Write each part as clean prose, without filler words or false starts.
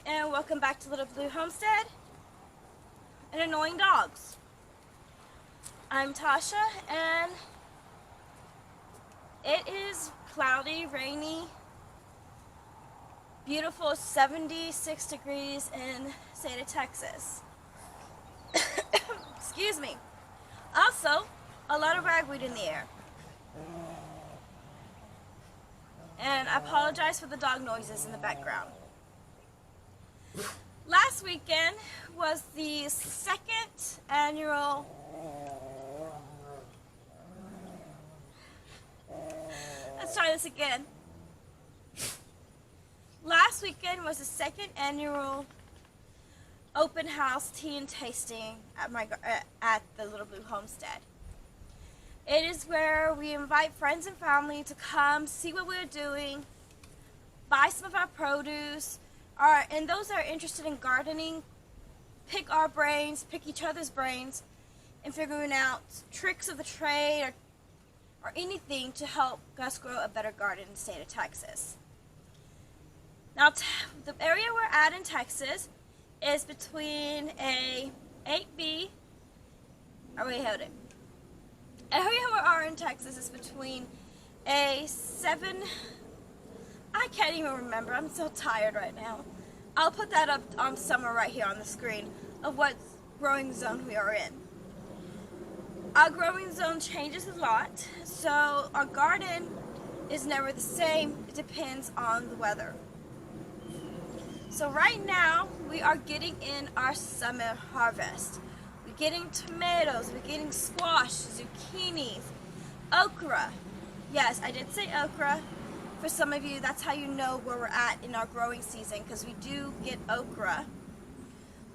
and welcome back to Little Blue Homestead and Annoying Dogs. I'm Tasha, and it is cloudy, rainy, beautiful 76 degrees in the state of Texas. Excuse me. Also, a lot of ragweed in the air. And I apologize for the dog noises in the background. Last weekend was the second annual Let's try this again. Last weekend was the second annual open house tea and tasting at the Little Blue Homestead. It is where we invite friends and family to come see what we're doing, buy some of our produce, and those that are interested in gardening, pick our brains, pick each other's brains, and figuring out tricks of the trade or anything to help us grow a better garden in the state of Texas. Now, the area we're at in Texas is between a 8B, area we are in Texas is between a 7, I can't even remember, I'm so tired right now. I'll put that up on somewhere right here on the screen of what growing zone we are in. Our growing zone changes a lot, so our garden is never the same. It depends on the weather. So right now we are getting in our summer harvest. We're getting tomatoes, we're getting squash, zucchinis, okra. Yes, I did say okra. For some of you, that's how you know where we're at in our growing season, because we do get okra.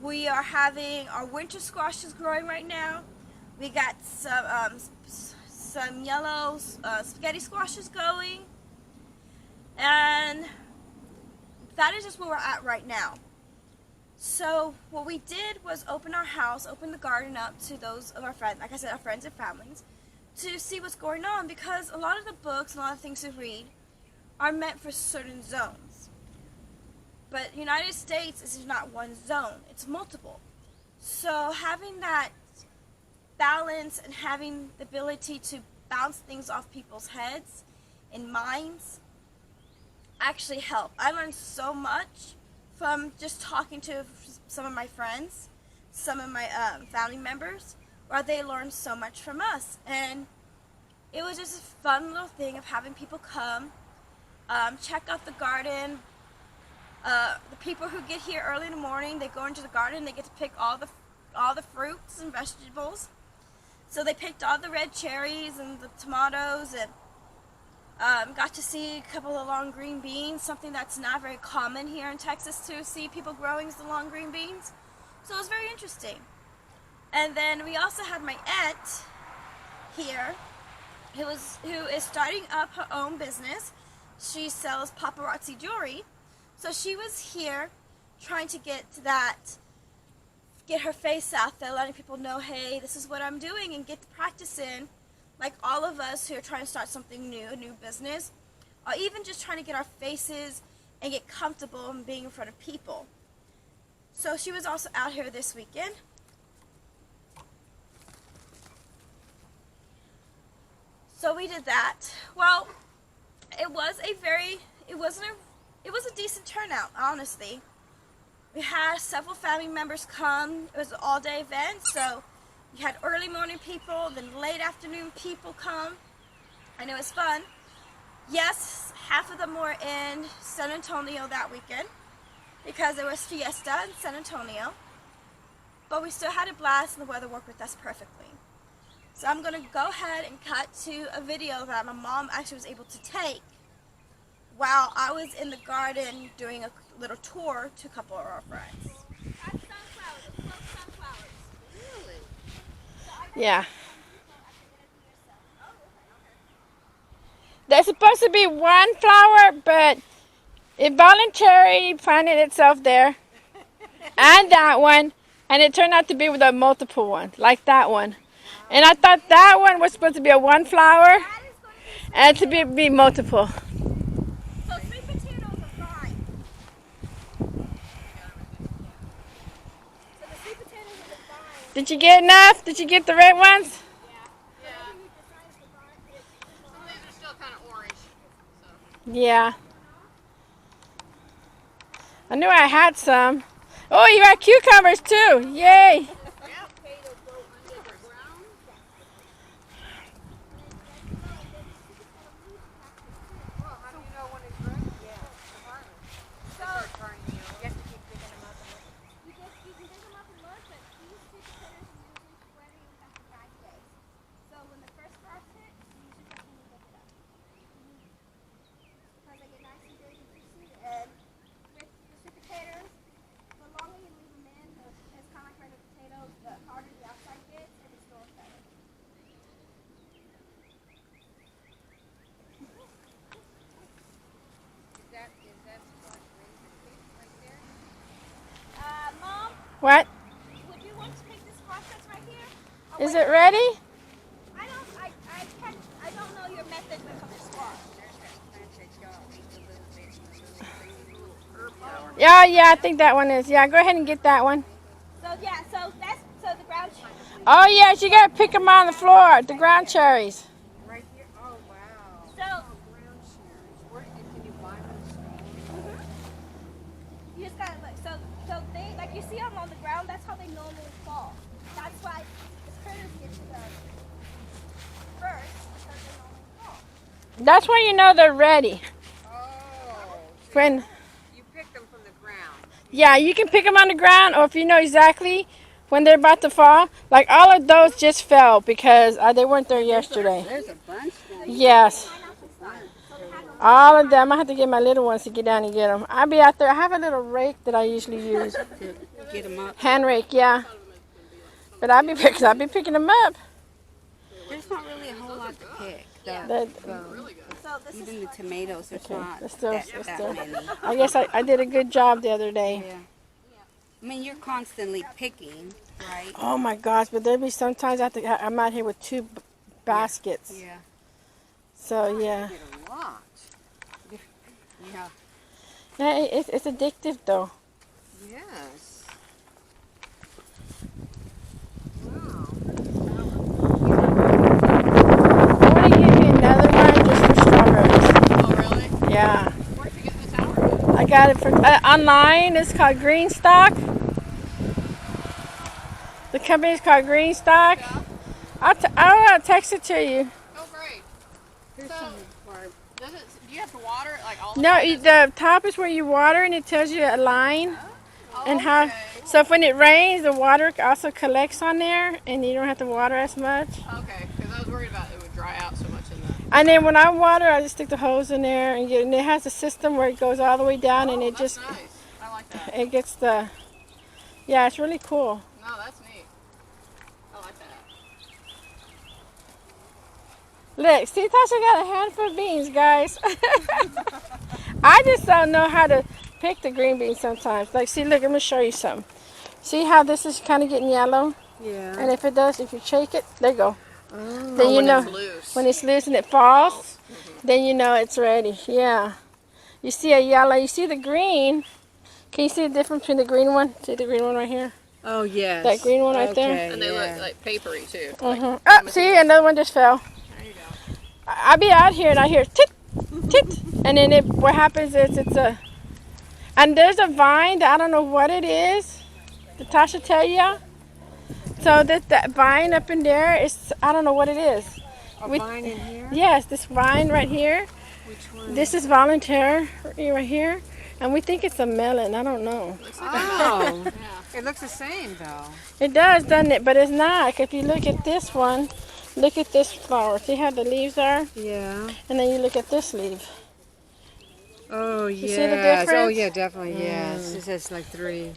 We are having our winter squashes growing right now. We got some yellow spaghetti squashes going, and that is just where we're at right now. So what we did was open the garden up to those of our friends, like I said, our friends and families, to see what's going on, because a lot of the books and a lot of things to read are meant for certain zones. But United States is not one zone, it's multiple. So having that balance and having the ability to bounce things off people's heads and minds actually help. I learned so much from just talking to some of my friends, some of my family members, where they learned so much from us. And it was just a fun little thing of having people come, check out the garden. The people who get here early in the morning, they go into the garden, they get to pick all the fruits and vegetables. So they picked all the red cherries and the tomatoes, and got to see a couple of long green beans, something that's not very common here in Texas to see people growing the long green beans. So it was very interesting. And then we also had my aunt here, who is starting up her own business. She sells paparazzi jewelry. So she was here trying to get her face out there, letting people know, hey, this is what I'm doing, and get the practice in, like all of us who are trying to start something new, a new business, or even just trying to get our faces and get comfortable in being in front of people. So she was also out here this weekend. So we did that. Well, it was a decent turnout, honestly. We had several family members come. It was an all-day event, so you had early morning people, then late afternoon people come, and it was fun. Yes, half of them were in San Antonio that weekend because there was fiesta in San Antonio, but we still had a blast and the weather worked with us perfectly. So I'm going to go ahead and cut to a video that my mom actually was able to take while I was in the garden doing a little tour to a couple of our friends. Yeah. There's supposed to be one flower, but it voluntarily planted itself there. And that one. And it turned out to be with a multiple one, like that one. And I thought that one was supposed to be a one flower and to be multiple. So 3 potatoes are fine. Did you get enough? Did you get the red ones? Yeah. Some of these are still kind of orange. So. Yeah. I knew I had some. Oh, you got cucumbers too. Yay. Mom, What? would you want to take this squash that's right here? Is it ready? I don't know your method when it comes to squash. Yeah, yeah, I think that one is. Yeah, go ahead and get that one. So the ground. Oh, yes, you got to pick them on the floor, the ground cherries. Right here? Oh, wow. So Ground cherries. Where can you buy them? you just gotta look. So they like you see them on the ground. That's how they normally fall. That's why the critters get to them first because they normally fall. That's when you know they're ready. Oh. When, You pick them from the ground. yeah, you can pick them on the ground, or if you know exactly when they're about to fall. Like all of those just fell because they weren't there yesterday. There's a bunch down here. Yes. All of them. I have to get my little ones to get down and get them. I'll be out there. I have a little rake that I usually use. Get them up. Hand rake, yeah. But I'll be picking them up. There's not really a whole lot to pick. That- So this Even is the tomatoes, there's not let's still- that many. I guess I did a good job the other day. Yeah. I mean, you're constantly picking, right? Oh my gosh, but there'll be sometimes I'm out here with two baskets. Yeah. So yeah. Get a lot. Yeah. Yeah, it's addictive though. Yes. Wow. I want to give you another one just for strawberries. Oh, really? Yeah. Where'd you get this sourdough? I got it from online. It's called Greenstock. The company is called Greenstock. Yeah. I'll text it to you. Oh, great. So, do you have to water it like all the No, time? the top is where you water, and it tells you a line Oh, and how. okay. So if when it rains, the water also collects on there, and you don't have to water as much. Okay, because I was worried about it would dry out so much in the... And then when I water, I just stick the hose in there, and it has a system where it goes all the way down, and it that's just nice. I like that. it gets the. Yeah, it's really cool. No, that's neat. I like that. Look, see, Tasha got a handful of beans, guys. I just don't know how to pick the green beans sometimes. Like, see, look, I'm gonna show you something. See how this is kind of getting yellow? Yeah. And if you shake it, there you go. Oh, Then you when know it's loose. when it's loose and it falls, then you know it's ready. Yeah. You see a yellow, you see the green. Can you see the difference between the green one? See the green one right here? Oh, yes. That green one right there? Okay, and they look like papery, too. Oh, see, another one just fell. There you go. I'll be out here and I hear tit, tit, and then what happens is and there's a vine that I don't know what it is. Did Tasha tell you? So that vine up in there is, I don't know what it is. A vine in here? Yes, this vine right here. Which one? This is volunteer right here, and we think it's a melon. I don't know. Oh. Yeah. It looks the same, though. It does, doesn't it? But it's not. If you look at this one, look at this flower. See how the leaves are? Yeah. And then you look at this leaf. Oh, yeah. see the difference? Oh, yeah, definitely, yes. It says like 3.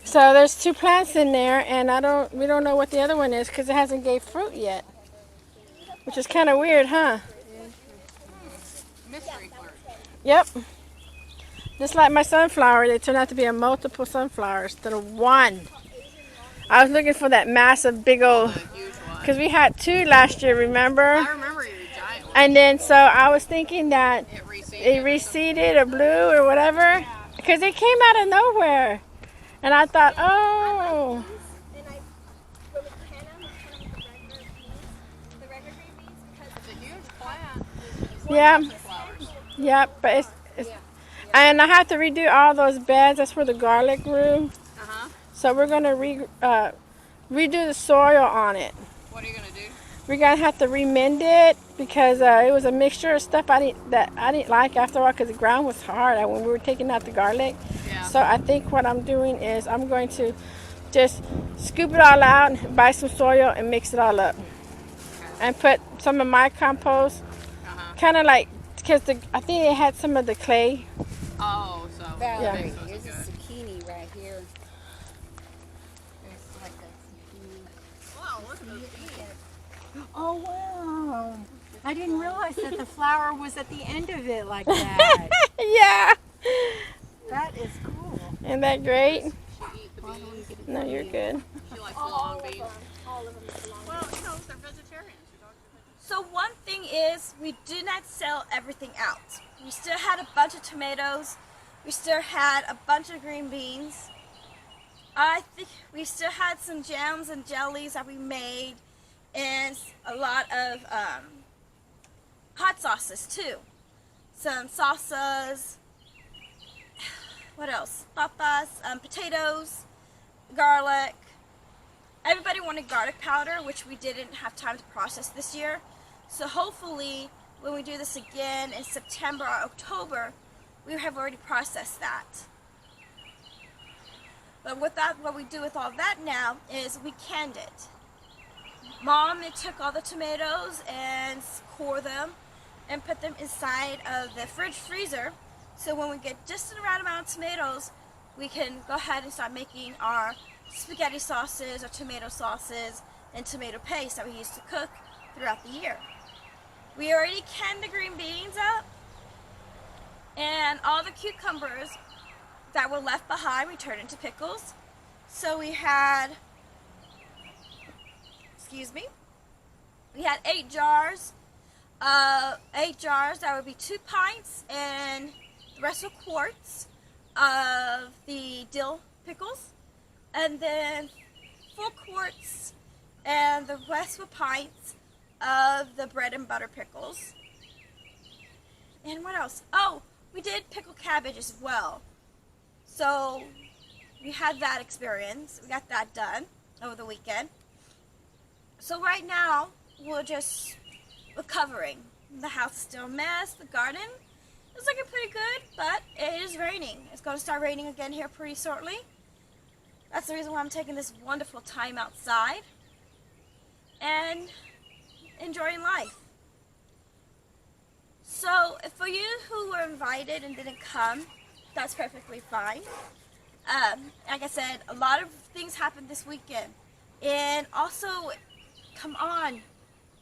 So there's 2 plants in there, and we don't know what the other one is because it hasn't gave fruit yet, which is kind of weird, huh? Mystery plant. Yep. Just like my sunflower, they turned out to be a multiple sunflowers instead of one. I was looking for that massive, big old, The huge one. because we had 2 last year, remember? I remember you, giant one. And then so I was thinking that It reseeded. it reseeded or blew or whatever, because it came out of nowhere. And I thought, oh, Yeah. flowers. Yep. But it's and I have to redo all those beds. That's where the garlic grew. Uh-huh. So we're gonna redo the soil on it. What are you gonna do? We're gonna have to remend it because it was a mixture of stuff I didn't like after a while because the ground was hard when we were taking out the garlic. Yeah. So I think what I'm doing is I'm going to just scoop it all out, buy some soil, and mix it all up, and put some of my compost, Uh-huh. kind of like because I think it had some of the clay. Oh, so Valerie, those are here's a good. zucchini right here. There's like a zucchini. Wow, look at those beans. Oh, wow. I didn't realize that the flower was at the end of it like that. Yeah, That is cool. isn't that great? She eat the beans. No, you're good. She likes the long beans. All of them is long. Well, you know, they're vegetarians. Your dogs are vegetarians. So one thing is we did not sell everything out. We still had a bunch of tomatoes. We still had a bunch of green beans. I think we still had some jams and jellies that we made, and a lot of hot sauces too. Some salsas. What else? Papas, potatoes, garlic. Everybody wanted garlic powder, which we didn't have time to process this year. So hopefully, when we do this again in September or October, we have already processed that. But with that, what we do with all that now is we canned it. Mom took all the tomatoes and core them and put them inside of the fridge freezer. So when we get just the right amount of tomatoes, we can go ahead and start making our spaghetti sauces or tomato sauces and tomato paste that we used to cook throughout the year. We already canned the green beans up, and all the cucumbers that were left behind we turned into pickles. So we had, we had 8 jars. 8 jars, that would be 2 pints, and the rest were quarts of the dill pickles, and then 4 quarts, and the rest were pints of the bread and butter pickles. And what else? Oh, we did pickled cabbage as well. So we had that experience. We got that done over the weekend. So right now, we're just recovering. The house is still a mess. The garden is looking pretty good, but it is raining. It's going to start raining again here pretty shortly. That's the reason why I'm taking this wonderful time outside and enjoying life. So for you who were invited and didn't come, that's perfectly fine. Like I said, a lot of things happened this weekend. And also, come on,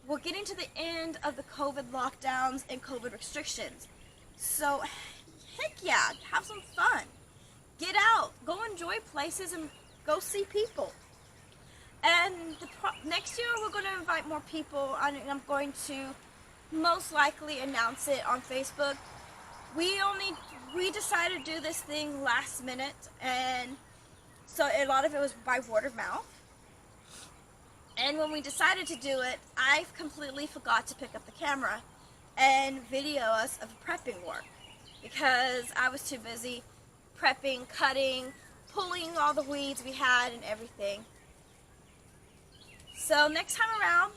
we're getting to the end of the COVID lockdowns and COVID restrictions. So, heck yeah, have some fun. Get out, go enjoy places and go see people. And next year we're going to invite more people, and I'm going to most likely announce it on Facebook. We decided to do this thing last minute, and so a lot of it was by word of mouth. And when we decided to do it, I completely forgot to pick up the camera and video us of prepping work because I was too busy prepping, cutting, pulling all the weeds we had and everything. So next time around,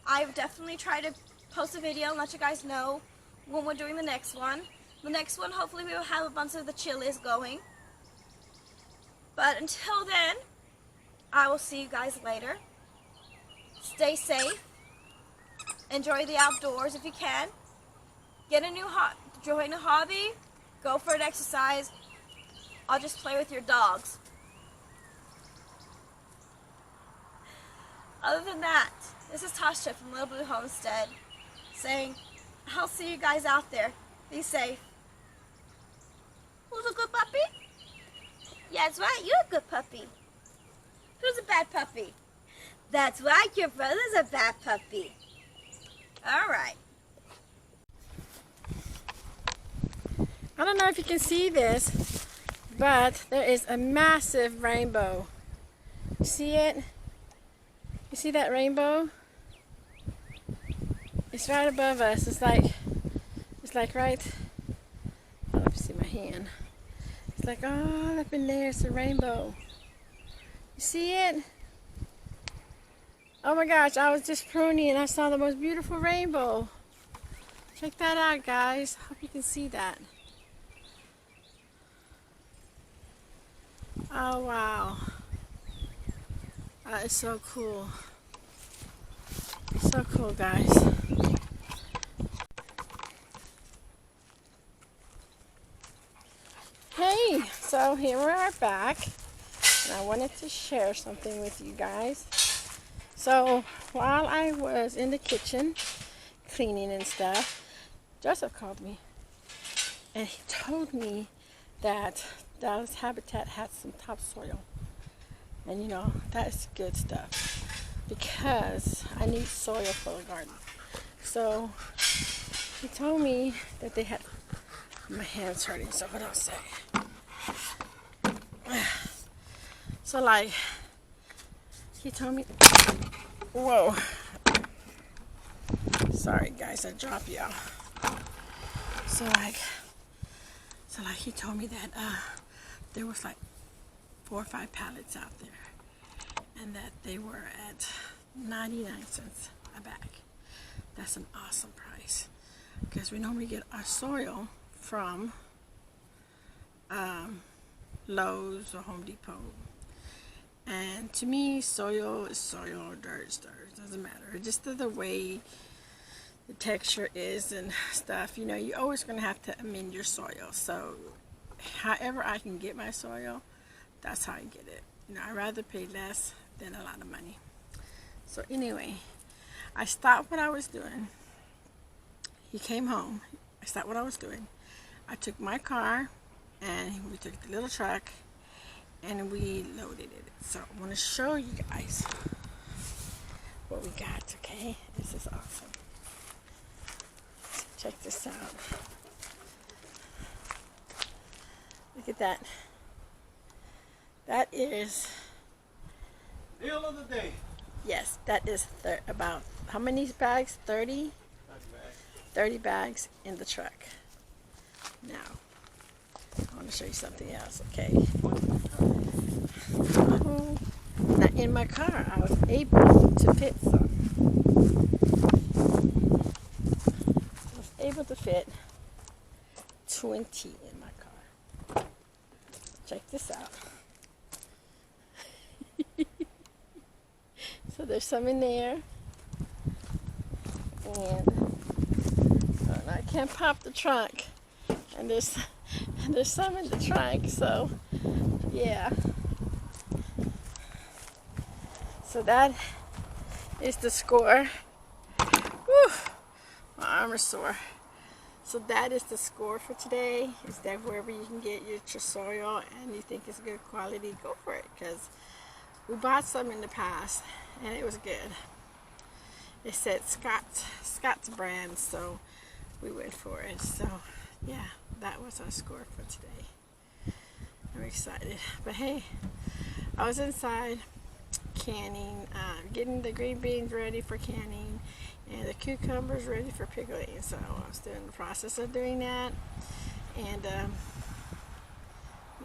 I've definitely tried to post a video and let you guys know when we're doing the next one. The next one, hopefully we will have a bunch of the chilies going. But until then, I will see you guys later. Stay safe. Enjoy the outdoors if you can. Get a new join a hobby. Go for an exercise. I'll just play with your dogs. Other than that, this is Tasha from Little Blue Homestead saying, I'll see you guys out there. Be safe. Who's a good puppy? Yeah, that's right, you're a good puppy. Who's a bad puppy? That's right, your brother's a bad puppy. Alright. I don't know if you can see this, but there is a massive rainbow. You see it? You see that rainbow? It's right above us. It's like It's like right, oh, let me see my hand. It's like all up in there, it's a rainbow. You see it? Oh my gosh, I was just pruning and I saw the most beautiful rainbow. Check that out, guys. Hope you can see that. Oh wow. That is so cool. So cool, guys. Hey, so here we are back, and I wanted to share something with you guys. So while I was in the kitchen cleaning and stuff, Joseph called me, and he told me that Dallas Habitat had some topsoil, and you know that's good stuff because I need soil for the garden. So he told me that they had. My hand's hurting, so what else say? So like, he told me, whoa. Sorry guys, I dropped y'all. So like he told me that there was like 4 or 5 pallets out there, and that they were at 99 cents a bag. That's an awesome price because we normally get our soil from Lowe's or Home Depot, and to me soil is soil, dirt is dirt, it doesn't matter. Just the way the texture is and stuff, you know, you're always going to have to amend your soil. So however I can get my soil, that's how I get it. You know, I'd rather pay less than a lot of money. So anyway, I stopped what I was doing. He came home. I stopped what I was doing. I took my car and we took the little truck and we loaded it. So I want to show you guys what we got, okay? This is awesome. Check this out. Look at that. That is... Deal of the day. Yes, that is about, how many bags? 30? 30 bags in the truck. Now, I want to show you something else, okay? Now, in my car, I was able to fit some. I was able to fit 20 in my car. Check this out. So there's some in there. And I can't pop the trunk. And there's some in the trunk, so yeah. So that is the score. Whew, my arm is sore. So that is the score for today. Is that wherever you can get your soil and you think it's good quality, go for it. Because we bought some in the past and it was good. It said Scott's brand, so we went for it. So yeah, that was our score for today. I'm excited. But hey, I was inside canning, getting the green beans ready for canning and the cucumbers ready for pickling. So I was in the process of doing that, and yeah,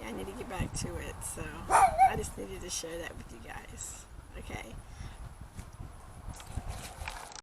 I need to get back to it. So I just needed to share that with you guys. Okay.